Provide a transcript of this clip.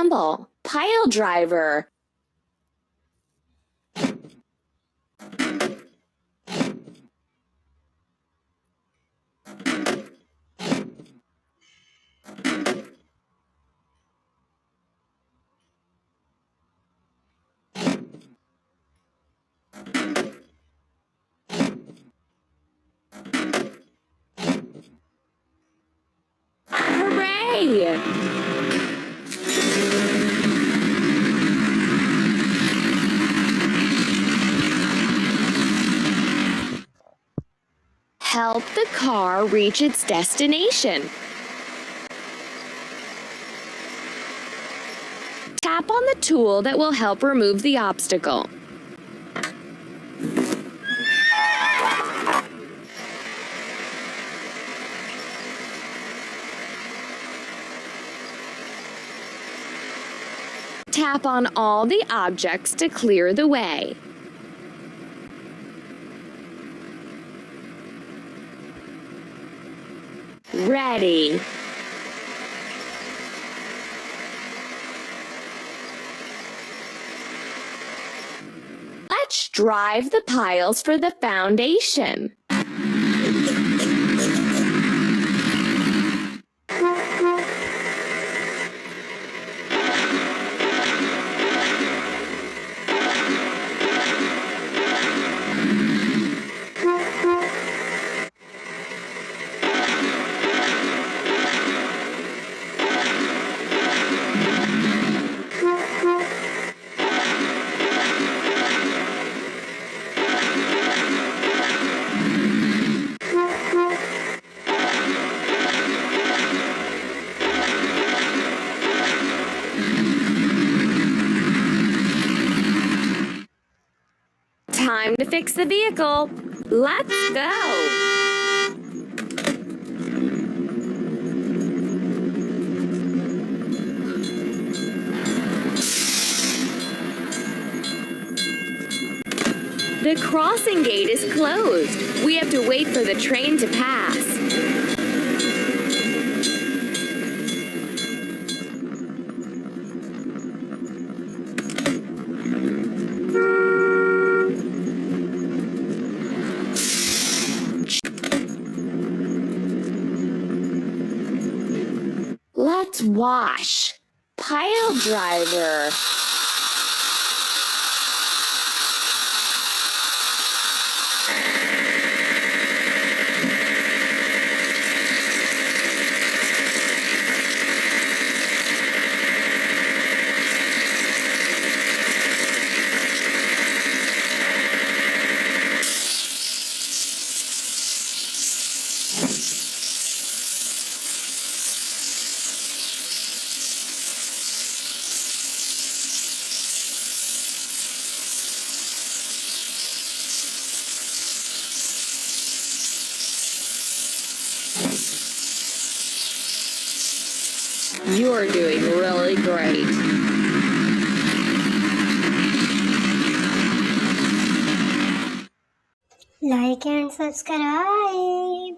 example, pile driver. Hooray! Help the car reach its destination. Tap on the tool that will help remove the obstacle. Tap on all the objects to clear the way. Ready. Let's drive the piles for the foundation. Time to fix the vehicle. Let's go! The crossing gate is closed. We have to wait for the train to pass. Let's wash. Pile driver. You're doing really great. Like and subscribe.